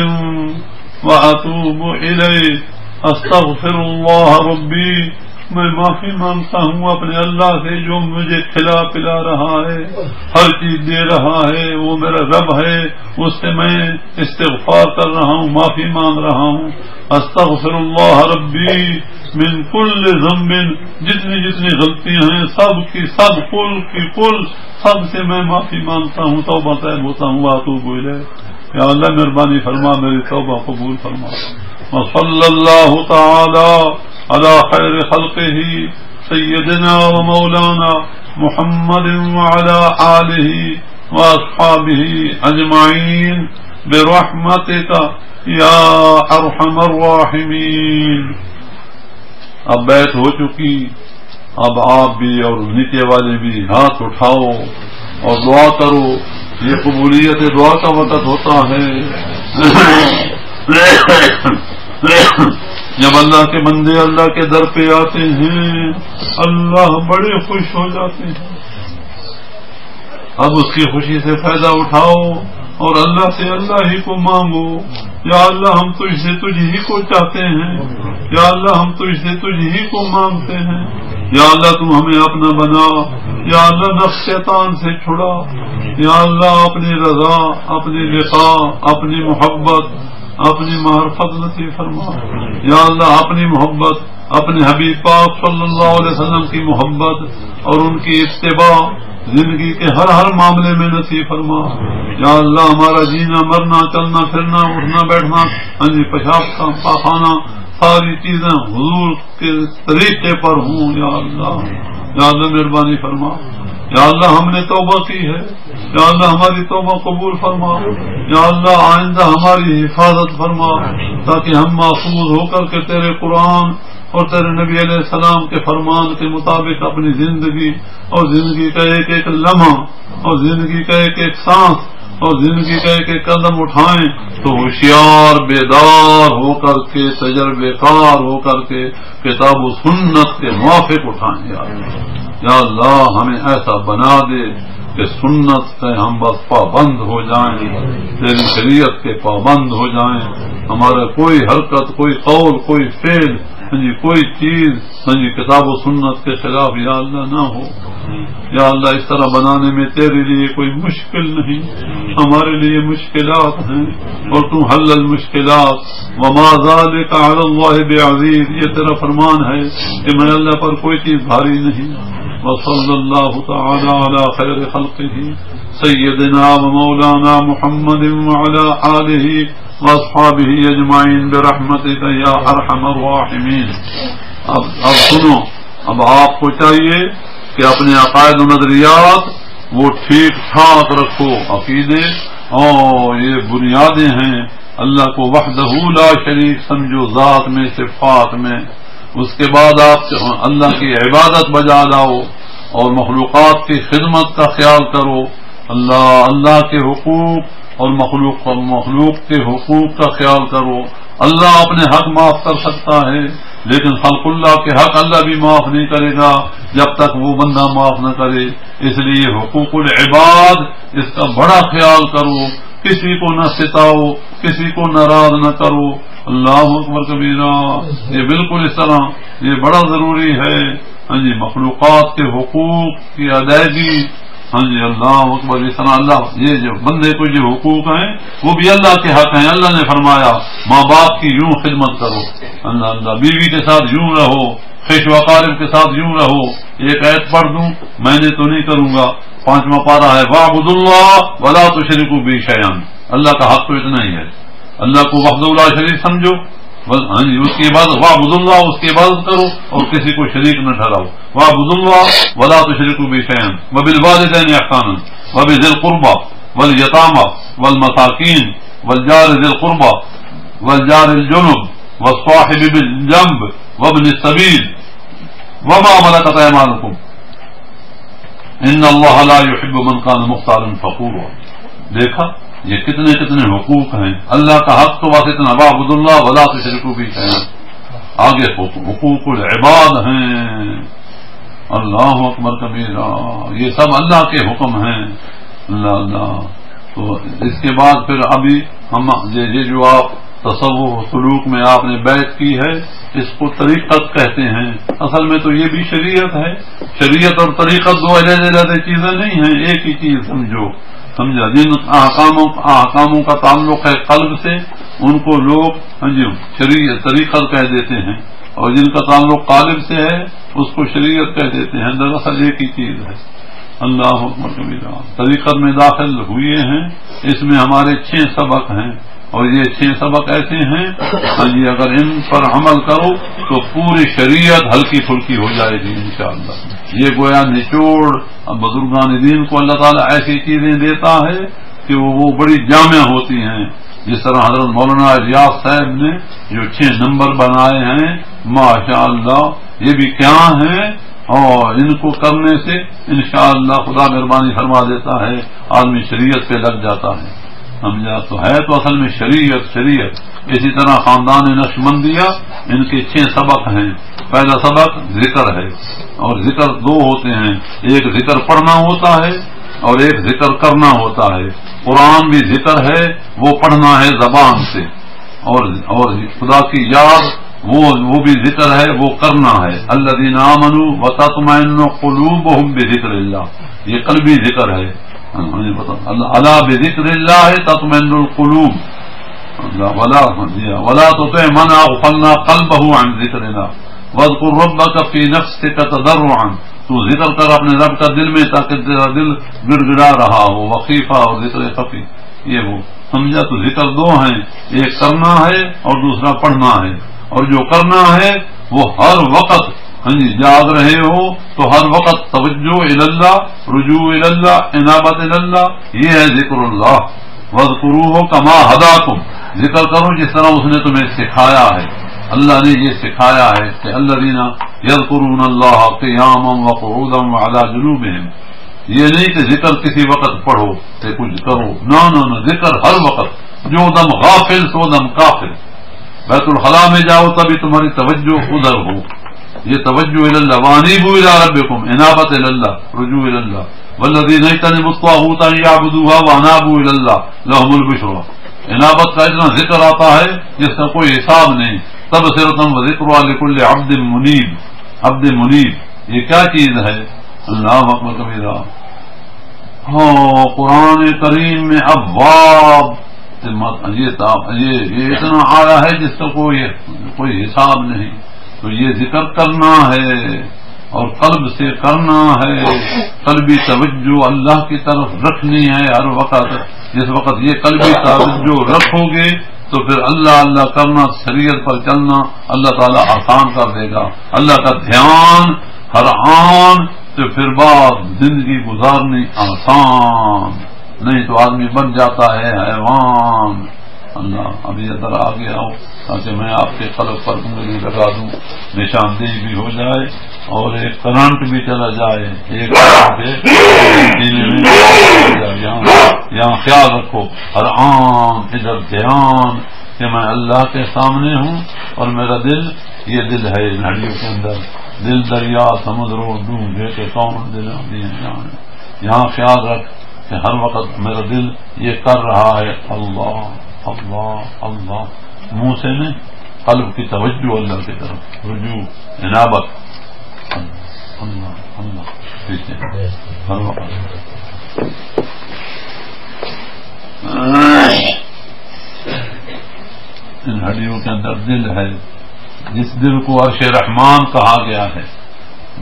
واتوب الیہ. استغفر اللہ ربی. میں معافی مانگتا ہوں اپنے اللہ سے جو مجھے کھلا پلا رہا ہے، ہر چیز دے رہا ہے، وہ میرا رب ہے، اس سے میں استغفار کر رہا ہوں، معافی مانگ رہا ہوں. استغفر اللہ ربی من کل ذنب. جتنی غلطیاں ہیں سب کی سب کل سب سے میں معافی مانگتا ہوں، توبہ طیب ہوتا ہوں. واتوب الیہ. یا اللہ مہربانی فرما میری توبہ قبول فرما. وصلی اللہ تعالی علی خیر خلقہ سیدنا و مولانا محمد وعلی آلہ واصحابہ اجمعین برحمتک یا ارحم الراحمین. اب بیعت ہو چکی، اب آپ بھی اور نیچے والے بھی ہاتھ اٹھاؤ اور دعا کرو. یہ قبولیت دعا کا وقت ہوتا ہے جب اللہ کے بندے اللہ کے در پہ آتے ہیں اللہ بڑے خوش ہو جاتے ہیں. اب اس کی خوشی سے فائدہ اٹھاؤ اور اللہ سے اللہ ہی کو مانگو. یا اللہ ہم تجھ سے تجھ ہی کو چاہتے ہیں، یا اللہ ہم تجھ سے تجھ ہی کو مانگتے ہیں. یا اللہ تم ہمیں اپنا بنا، یا اللہ نفس شیطان سے چھڑا. یا اللہ اپنی رضا، اپنی لقاء، اپنی محبت، اپنی معرفت نصیب فرما. یا اللہ اپنی محبت، اپنے حبیب پاک صلی اللہ علیہ وسلم کی محبت اور ان کی اتباع زندگی کے ہر معاملے میں نصیب فرما. یا اللہ ہمارا جینا مرنا چلنا پھرنا اٹھنا بیٹھنا پیشاب کا پاخانہ ساری چیزیں حضور کے طریقے پر ہوں. یا اللہ مہربانی فرما. یا اللہ ہم نے توبہ کی ہے، یا اللہ ہماری توبہ قبول فرما. یا اللہ آئندہ ہماری حفاظت فرما تاکہ ہم محفوظ ہو کر کے تیرے قرآن اور تیرے نبی علیہ السلام کے فرمان کے مطابق اپنی زندگی اور زندگی کا ایک ایک لمحہ اور زندگی کا ایک ایک سانس اور زندگی کا ایک ایک قدم اٹھائیں تو ہوشیار بیدار ہو کر کے تجربے کار ہو کر کے کتاب و سنت کے موافق اٹھائیں. یا اللہ ہمیں ایسا بنا دے کہ سنت سے ہم بس پابند ہو جائیں، تیری شریعت کے پابند ہو جائیں. ہمارا کوئی حرکت، کوئی قول، کوئی فعل، کوئی چیز کتاب و سنت کے خلاف یا اللہ نہ ہو. یا اللہ اس طرح بنانے میں تیرے لیے کوئی مشکل نہیں، ہمارے لیے مشکلات ہیں اور تو حل المشکلات. وما ذلك على الله بعزیز. یہ تیرا فرمان ہے کہ میں اللہ پر کوئی چیز بھاری نہیں. وصلی اللہ تعالی علی خیر خلقہ سیدنا و مولانا محمد وعلی آلہ واصحابہ اجمعین برحمتک یا ارحم الراحمین. اب سنو، اب آپ کو چاہیے کہ اپنے عقائد و نظریات وہ ٹھیک ٹھاک رکھو. عقیدے اور یہ بنیادیں ہیں. اللہ کو وحدہ لا شریک سمجھو، ذات میں صفات میں. اس کے بعد آپ اللہ کی عبادت بجا لاؤ اور مخلوقات کی خدمت کا خیال کرو. اللہ کے حقوق اور مخلوق کے حقوق کا خیال کرو. اللہ اپنے حق معاف کر سکتا ہے لیکن خلق اللہ کے حق اللہ بھی معاف نہیں کرے گا جب تک وہ بندہ معاف نہ کرے. اس لیے حقوق العباد اس کا بڑا خیال کرو، کسی کو نہ ستاؤ، کسی کو ناراض نہ کرو. اللہ اکبر کبیرہ. یہ بالکل اس طرح یہ بڑا ضروری ہے. مخلوقات کے حقوق کی ادائیگی. اللہ اکبر. اس طرح اللہ یہ جو بندے کو جو حقوق ہیں وہ بھی اللہ کے حق ہیں. اللہ نے فرمایا ماں باپ کی یوں خدمت کرو. اللہ بیوی کے ساتھ یوں رہو، خیش و اقارب کے ساتھ یوں رہو. ایک آیت پڑھ دوں میں نے تو نہیں کروں گا. 5واں پارہ ہے وَاعْبُدُوا اللَّهَ وَلَا تُشْرِكُوا بِهِ شَيْئًا. اللہ کا حق تو اتنا ہی ہے. اللہ کو وحدہ لا شریک سمجھو، اس کی عبادت وَاعْبُدُوا اللَّهَ، اس کی عبادت کرو اور کسی کو شریک نہ ٹھہراؤ. وَاعْبُدُوا اللَّهَ وَلَا تُشْرِكُوا بِهِ شَيْئًا وَبِالْوَالِدَيْنِ إِحْسَانًا وَبِذِي الْقُرْبَى والیتامى والمساکین والجار ذی القربى والجار الجنب والصاحب بالجنب وابن السبیل وما ملكت ايمانكم ان اللہ لا يحب من كان مختالا فخورا. دیکھا یہ کتنے کتنے حقوق ہیں. اللہ کا حق تو واسطن واعبدوا اللہ ولا تشركوا به شيئا. آگے حقوق العباد ہیں. اللہ اکبر کبیرہ. یہ سب اللہ کے حکم ہیں. اللہ اللہ. تو اس کے بعد پھر ابھی ہم یہ جو آپ تصوف سلوک میں آپ نے بیعت کی ہے اس کو طریقت کہتے ہیں. اصل میں تو یہ بھی شریعت ہے. شریعت اور طریقت دو علیحدہ چیزیں نہیں ہیں, ایک ہی چیز سمجھا. جن احکاموں کا تعلق ہے قلب سے ان کو لوگ شریعت طریقت کہہ دیتے ہیں, اور جن کا تعلق قالب سے ہے اس کو شریعت کہہ دیتے ہیں. دراصل ایک ہی چیز ہے. اللہ اکبر کبیرہ. طریقت میں داخل ہوئے ہیں. اس میں ہمارے 6 سبق ہیں, اور یہ 6 سبق ایسے ہیں یہ اگر ان پر عمل کرو تو پوری شریعت ہلکی پھلکی ہو جائے گی انشاءاللہ. یہ گویا نچوڑ بزرگان دین کو اللہ تعالیٰ ایسی چیزیں دیتا ہے کہ وہ بڑی جامع ہوتی ہیں. جس طرح حضرت مولانا ریاض صاحب نے جو 6 نمبر بنائے ہیں ماشاءاللہ یہ بھی کیا ہیں, اور ان کو کرنے سے انشاءاللہ خدا مہربانی فرما دیتا ہے آدمی شریعت پہ لگ جاتا ہے. سمجھا. تو ہے تو اصل میں شریعت. اسی طرح خاندان نقشبندیہ ان کے 6 سبق ہیں. پہلا سبق ذکر ہے, اور ذکر 2 ہوتے ہیں. ایک ذکر پڑھنا ہوتا ہے اور ایک ذکر کرنا ہوتا ہے. قرآن بھی ذکر ہے, وہ پڑھنا ہے زبان سے, اور خدا کی یاد وہ بھی ذکر ہے, وہ کرنا ہے. الذین آمنوا وتطمئن قلوبهم بذکر اللہ. یہ قلبی ذکر ہے. الا بذکر اللہ تطمئن القلوب ولا تطع من اغفلنا قلبه عن ذکرنا واذکر ربک فی نفسک تضرعا. تو ذکر کر اپنے رب کا دل میں تاکہ تیرا دل گڑ گڑا رہا ہو. وخیفہ اور ذکر خفی یہ وہ سمجھا. تو ذکر 2 ہیں, ایک کرنا ہے اور دوسرا پڑھنا ہے. اور جو کرنا ہے وہ ہر وقت جاگ رہے ہو تو ہر وقت توجہ اللہ, رجوع اللہ, انابت اللہ, یہ ہے ذکر اللہ. وَاذْكُرُوهُ كَمَا هَدَاكُمْ. ذکر کرو جس طرح اس نے تمہیں سکھایا ہے. اللہ نے یہ سکھایا ہے کہ الذین یذکرون اللہ قیاما وقعودا وعلی جنوبہم. یہ نہیں کہ ذکر کسی وقت پڑھو کہ کچھ کرو, نہ ذکر ہر وقت. جو دم غافل سو دم کافر. بیت الخلاء میں جاؤ تبھی تمہاری توجہ ادھر ہو. یہ توجہ اللہ. وانیبوا الی ربکم, انابت اللہ, رجوع اللہ. والذین اجتنبوا الطاغوت ان یعبدوها وانابوا الی اللہ لهم البشری. انابت کا اتنا ذکر آتا ہے جس کا کوئی حساب نہیں. تبصرۃ وذکر لکل عبد منیب. عبد منیب یہ کیا چیز ہے؟ اللہ اکبر کبیرہ. قرآن کریم میں ابواب یہ اتنا آیا ہے جس کا کوئی حساب نہیں. تو یہ ذکر کرنا ہے اور قلب سے کرنا ہے. قلبی توجہ اللہ کی طرف رکھنی ہے ہر وقت. جس وقت یہ قلبی توجہ رکھو گے تو پھر اللہ اللہ کرنا, شریعت پر چلنا اللہ تعالیٰ آسان کر دے گا. اللہ کا دھیان ہر آن تو پھر بعد زندگی گزارنی آسان. نہیں تو آدمی بن جاتا ہے حیوان. اللہ ابھی ادھر آگے آؤ تاکہ میں آپ کے قلب پر انگلی لگا دوں, نشاندہی بھی ہو جائے اور ایک کرنٹ بھی چلا جائے. ایک یہاں خیال رکھو ہر آن ادھر دھیان کہ میں اللہ کے سامنے ہوں اور میرا دل یہ دل ہے ناڑیوں کے اندر. دل دریا سمندروں ڈونگے کے کون دل یہاں خیال رکھ کہ ہر وقت میرا دل یہ کر رہا ہے اللہ اللہ اللہ. منہ سے نہیں, قلب کی توجہ اللہ کی طرف, رجوع انابت اللہ اللہ ٹھیک ہے ہر وقت. ان ہڈیوں کے اندر دل ہے جس دل کو عرش رحمان کہا گیا ہے.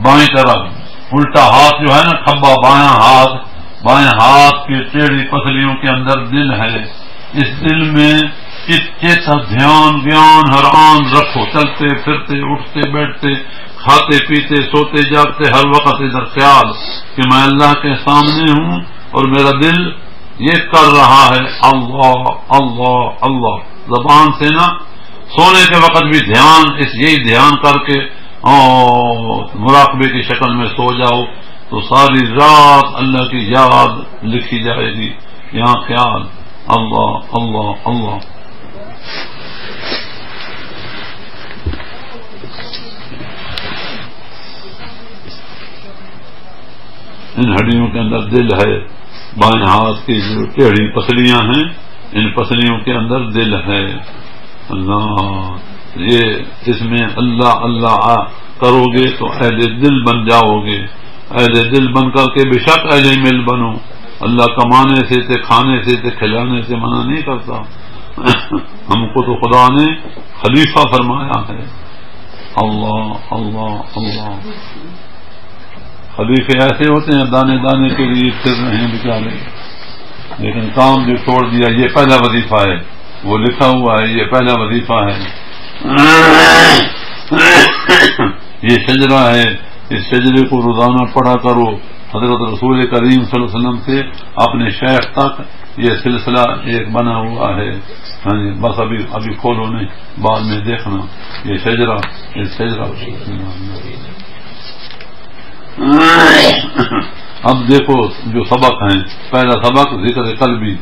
بائیں طرف الٹا ہاتھ جو ہے نا کھبا بائیں ہاتھ کی ٹیڑھی پسلیوں کے اندر دل ہے. اس دل میں چیتا دھیان گیان ہر آن رکھو. چلتے پھرتے اٹھتے بیٹھتے کھاتے پیتے سوتے جاگتے ہر وقت ادھر خیال کہ میں اللہ کے سامنے ہوں اور میرا دل یہ کر رہا ہے اللہ اللہ اللہ، زبان سے نہ، سونے کے وقت بھی دھیان، یہی دھیان کر کے مراقبے کی شکل میں سو جاؤ تو ساری رات اللہ کی یاد لکھی جائے گی، یہاں خیال اللہ اللہ اللہ۔ ان ہڈیوں کے اندر دل ہے، بائیں ہاتھ کی جو ٹیڑھی پسلیاں ہیں ان پسلیوں کے اندر دل ہے۔ اللہ، یہ اس میں اللہ اللہ کرو گے تو اہل دل بن جاؤ گے، اہل دل بن کر کے بے شک اہل مل بنو۔ اللہ کمانے سے تے کھانے سے تے کھلانے سے منع نہیں کرتا، ہم کو تو خدا نے خلیفہ فرمایا ہے۔ اللہ اللہ اللہ، خلیفے ایسے ہوتے ہیں دانے دانے کے لیے پھر رہے ہیں بیچارے، لیکن کام جو چھوڑ دیا، یہ پہلا وظیفہ ہے، وہ لکھا ہوا ہے یہ پہلا وظیفہ ہے، یہ شجرہ ہے، اس شجرے کو روزانہ پڑھا کرو۔ حضرت رسول کریم صلی اللہ علیہ وسلم سے اپنے شیخ تک یہ سلسلہ ایک بنا ہوا ہے، بس ابھی کھولو نہیں، بعد میں دیکھنا یہ شجرہ، یہ شجرہ۔ اب دیکھو جو سبق ہیں، پہلا سبق ذکر قلبی،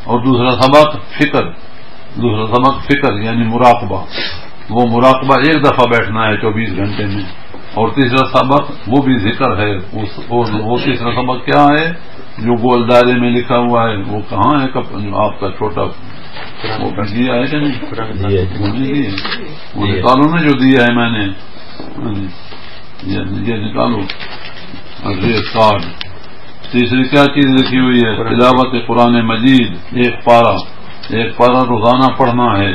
اور دوسرا سبق فکر، دوسرا سبق فکر یعنی مراقبہ، وہ مراقبہ ایک دفعہ بیٹھنا ہے 24 گھنٹے میں، اور تیسرا سبق وہ بھی ذکر ہے، وہ تیسرا سبق کیا ہے جو گول دائرے میں لکھا ہوا ہے، وہ کہاں ہے آپ کا چھوٹا وہ دیا ہے کہ نہیں؟ وہ نکالو نا جو دیا ہے میں نے، یہ نکالو۔ یہ کارڈ تیسری کیا چیز لکھی ہوئی ہے؟ تلاوت قرآن مجید، ایک پارہ روزانہ پڑھنا ہے۔